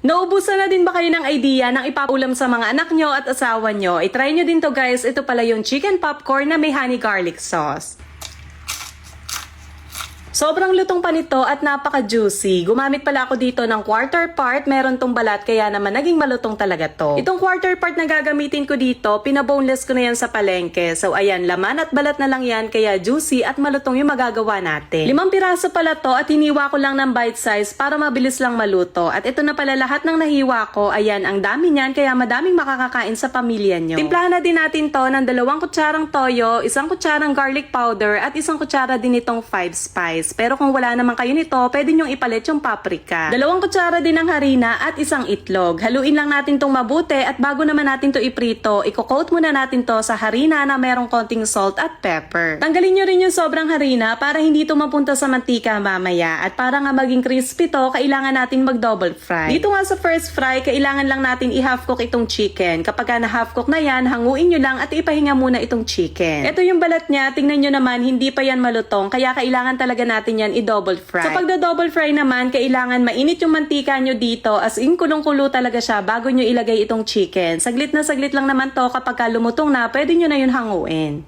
Naubusan na din ba kayo ng idea ng ipaulam sa mga anak nyo at asawa nyo? I-try nyo din to guys. Ito pala yung chicken popcorn na may honey garlic sauce. Sobrang lutong pa nito at napaka-juicy. Gumamit pala ako dito ng quarter part. Meron tong balat kaya naman naging malutong talaga to. Itong quarter part na gagamitin ko dito, pinaboneless ko na yan sa palengke. So ayan, laman at balat na lang yan kaya juicy at malutong yung magagawa natin. 5 piraso pala to at hiniwa ko lang ng bite size para mabilis lang maluto. At ito na pala lahat ng nahiwa ko. Ayan, ang dami niyan kaya madaming makakakain sa pamilya nyo. Timplahan na din natin to ng 2 kutsarang toyo, 1 kutsarang garlic powder at 1 kutsara din itong 5 spice. Pero kung wala naman kayo nito, pwede nyong ipalit yung paprika. 2 kutsara din ng harina at 1 itlog. Haluin lang natin tong mabuti at bago naman natin to iprito, i-coat muna natin to sa harina na merong konting salt at pepper. Tanggalin nyo rin yung sobrang harina para hindi to mapunta sa mantika mamaya. At para nga maging crispy to, kailangan natin mag-double fry. Dito nga sa first fry, kailangan lang natin i-half cook itong chicken. Kapag na half cook na yan, hanguin nyo lang at ipahinga muna itong chicken. Ito yung balat niya, tingnan nyo naman, hindi pa yan malutong, kaya kailangan talaga natin yan i-double fry. So pag double fry naman, kailangan mainit yung mantika nyo dito, as in kulong-kulo talaga siya bago nyo ilagay itong chicken. Saglit na saglit lang naman to, kapag lumutong na, pwede nyo na yun hanguin.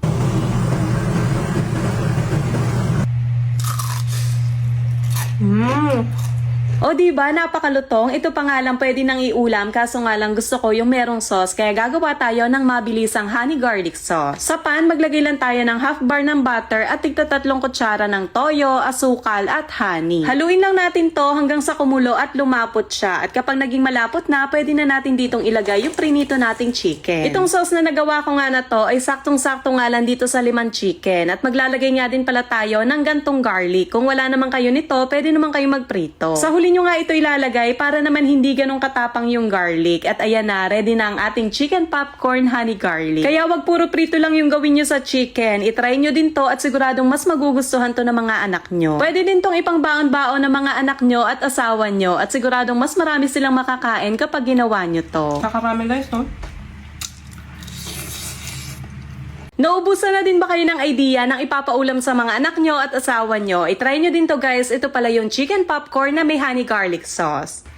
O diba, napakalutong. Ito pa nga lang pwede nang iulam, kaso nga lang gusto ko yung merong sauce, kaya gagawa tayo ng mabilisang honey garlic sauce. Sa pan, maglagay lang tayo ng half bar ng butter at tigta 3 kutsara ng toyo, asukal at honey. Haluin lang natin to hanggang sa kumulo at lumapot siya. At kapag naging malapot na, pwede na natin ditong ilagay yung prinito nating chicken. Itong sauce na nagawa ko nga na to ay saktong-sakto nga lang dito sa 5 chicken. At maglalagay nga din pala tayo ng gantong garlic. Kung wala naman kayo nito, pwede naman kayo magprito. Sa huli nyo nga ito ilalagay para naman hindi ganun katapang yung garlic. At ayan na, ready na ang ating chicken popcorn honey garlic. Kaya wag puro prito lang yung gawin nyo sa chicken. I-try nyo din to at siguradong mas magugustuhan to ng mga anak nyo. Pwede din tong ipang baon-baon ng mga anak nyo at asawa nyo at siguradong mas marami silang makakain kapag ginawa nyo to. Kakarami guys, no? Naubusan na din ba kayo ng idea ng ipapaulam sa mga anak nyo at asawa nyo? I-try nyo din to guys. Ito pala yung chicken popcorn na may honey garlic sauce.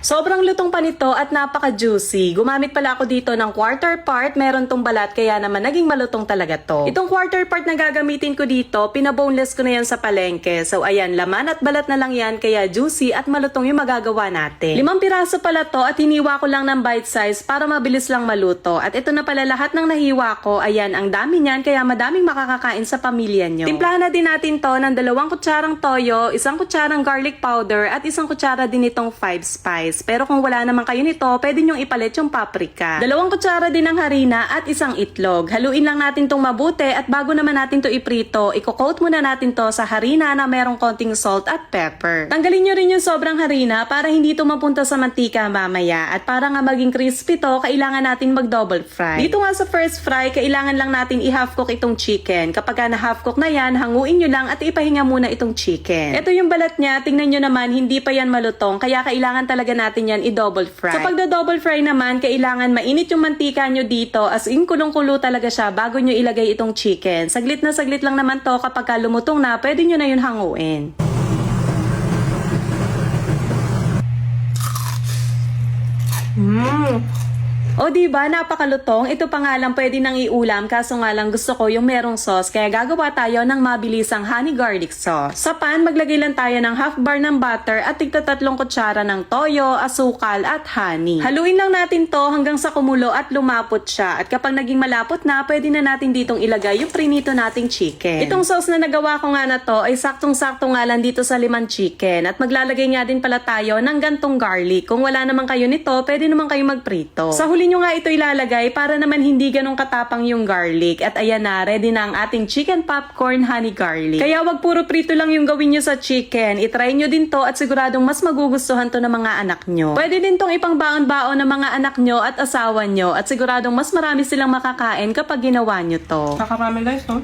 Sobrang lutong pa nito at napaka-juicy. Gumamit pala ako dito ng quarter part. Meron tong balat kaya naman naging malutong talaga to. Itong quarter part na gagamitin ko dito, pinaboneless ko na yan sa palengke. So ayan, laman at balat na lang yan kaya juicy at malutong yung magagawa natin. 5 piraso pala to at hiniwa ko lang ng bite size para mabilis lang maluto. At ito na pala lahat ng nahiwa ko. Ayan, ang dami niyan kaya madaming makakakain sa pamilya nyo. Timplahan na din natin to ng 2 kutsarang toyo, 1 kutsarang garlic powder at 1 kutsara din itong 5 spice. Pero kung wala naman kayo nito, pwede nyong ipalit yung paprika. 2 kutsara din ng harina at 1 itlog. Haluin lang natin tong mabuti at bago naman natin to iprito, i-coat muna natin to sa harina na merong konting salt at pepper. Tanggalin nyo rin yung sobrang harina para hindi to mapunta sa mantika mamaya. At para nga maging crispy to, kailangan natin mag-double fry. Dito nga sa first fry, kailangan lang natin i-half cook itong chicken. Kapag na half cook na yan, hanguin nyo lang at ipahinga muna itong chicken. Ito yung balat niya, tingnan nyo naman, hindi pa yan malutong, kaya kailangan talaga natin yan i-double fry. So pag double fry naman, kailangan mainit yung mantika nyo dito, as in kulong-kulo talaga siya bago nyo ilagay itong chicken. Saglit na saglit lang naman to, kapag lumutong na, pwede nyo na yun hanguin. O diba, napakalutong. Ito pa nga lang pwede nang iulam, kaso nga lang gusto ko yung merong sauce, kaya gagawa tayo ng mabilisang honey garlic sauce. Sa pan, maglagay lang tayo ng half bar ng butter at tigta 3 kutsara ng toyo, asukal at honey. Haluin lang natin to hanggang sa kumulo at lumapot siya. At kapag naging malapot na, pwede na natin ditong ilagay yung prinito nating chicken. Itong sauce na nagawa ko nga na to ay saktong-sakto nga lang dito sa 5 chicken. At maglalagay nga din pala tayo ng gantong garlic. Kung wala naman kayo nito, pwede naman kayo magprito. Sa huli nyo nga ito ilalagay para naman hindi ganun katapang yung garlic. At ayan na, ready na ang ating chicken popcorn honey garlic. Kaya wag puro prito lang yung gawin nyo sa chicken. I-try nyo din to at siguradong mas magugustuhan to ng mga anak nyo. Pwede din tong ipang baon-baon ng mga anak nyo at asawa nyo at siguradong mas marami silang makakain kapag ginawa nyo to. Kakarami guys, no?